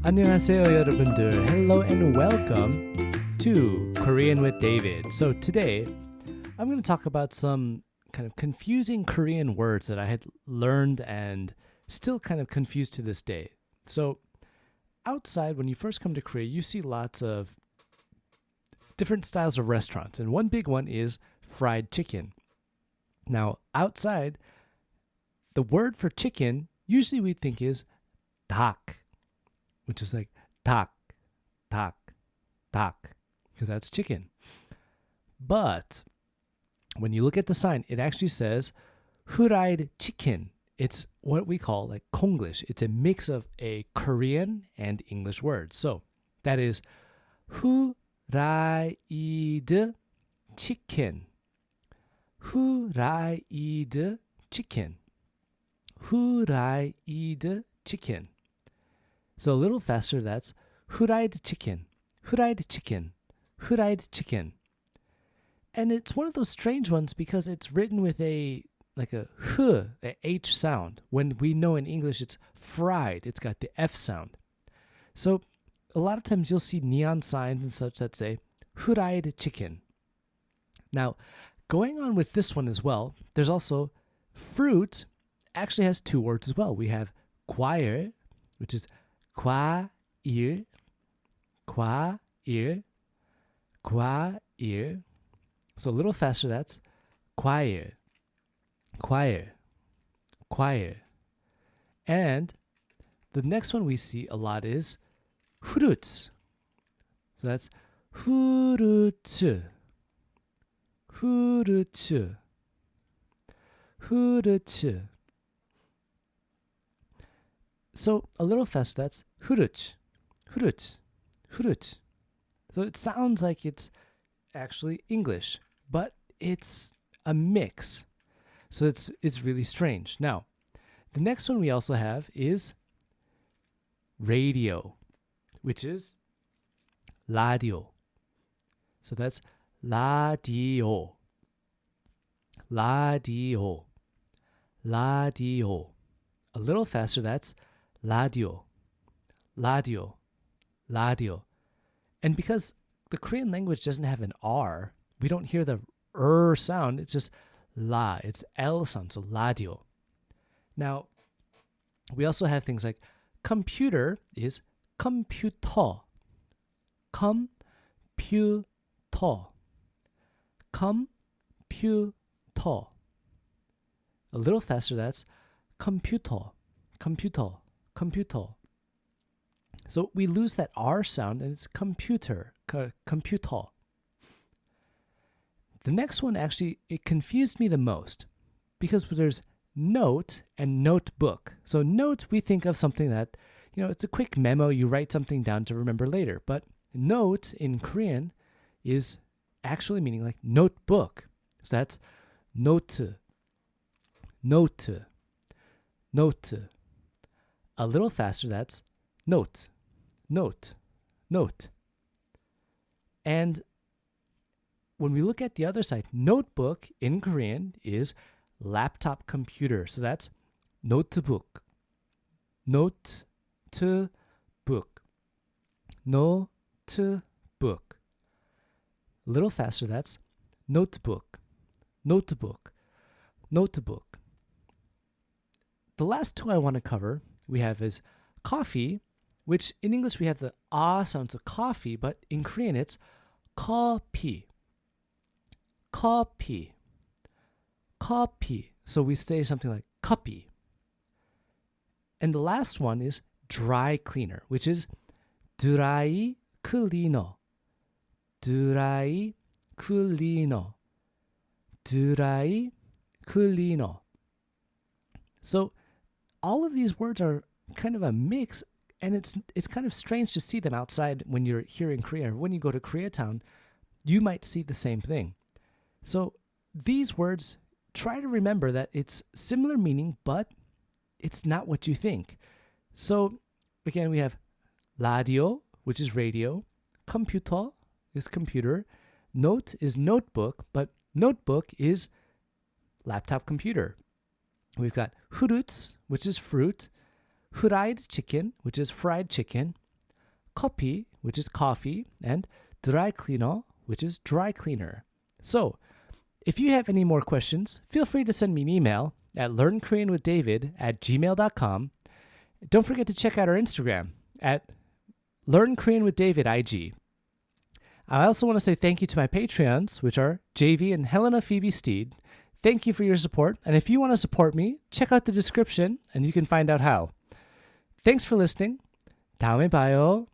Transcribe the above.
안녕하세요, 여러분들. Hello and welcome to Korean with David. So today, I'm going to talk about some kind of confusing Korean words that I had learned and still kind of confused to this day. So outside, when you first come to Korea, you see lots of different styles of restaurants, and one big one is fried chicken. Now, outside, the word for chicken usually we think is 닭, which is like 닭, 닭, 닭, because that's chicken. But when you look at the sign, it actually says fried chicken. It's what we call like Konglish. It's a mix of a Korean and English word. So that is fried chicken. Fried chicken. Fried chicken. So a little faster, that's fried chicken. Fried chicken. Fried chicken. And it's one of those strange ones because it's written with a H sound. When we know in English it's fried, it's got the F sound. So a lot of times you'll see neon signs and such that say fried chicken. Now, going on with this one as well, there's also fruit actually has two words as well. We have 과일, which is 과일, 과일, 과일. So a little faster, that's 과일, 과일, 과일. And the next one we see a lot is fruits. So that's fruits, fruits, fruits. So a little faster, that's fruits, fruits, fruits. So it sounds like it's actually English, but it's a mix. So it's really strange. Now, the next one we also have is radio, which is radio. So that's radio, radio, radio. A little faster, that's radio, radio, radio. And because the Korean language doesn't have an R, we don't hear the sound. It's just la. It's L sound, so radio. Now, we also have things like computer is computer. Computer. Computer. A little faster, that's computer. Computer. Computer. So we lose that R sound and it's computer. Computer. The next one actually, it confused me the most because there's note and notebook. So note, we think of something that, it's a quick memo. You write something down to remember later. But note in Korean is actually meaning like notebook. So that's note, note, note. A little faster, that's note, note, note. And when we look at the other side, notebook in Korean is laptop computer. So that's notebook, notebook, notebook. A little faster, that's notebook, notebook, notebook. The last two I want to cover we have is coffee, which in English we have the ah sound, so coffee, but in Korean it's coffee. Coffee. Coffee. So we say something like copy. And the last one is dry cleaner, which is dry cleaner. Dry cleaner. Dry cleaner. So all of these words are kind of a mix, and it's kind of strange to see them outside when you're here in Korea. When you go to Koreatown, you might see the same thing. So these words, try to remember that it's similar meaning, but it's not what you think. So again, we have radio, which is radio. Computer is computer. Note is notebook, but notebook is laptop computer. We've got fruits, which is fruit. Fried chicken, which is fried chicken. 커피, which is coffee, and dry cleaner, which is dry cleaner. So, if you have any more questions, feel free to send me an email at learnkoreanwithdavid@gmail.com. Don't forget to check out our Instagram at learnkoreanwithdavidIG. I also want to say thank you to my Patreons, which are JV and Helena Phoebe Steed. Thank you for your support, and if you want to support me, check out the description and you can find out how. Thanks for listening. 다음에 봐요.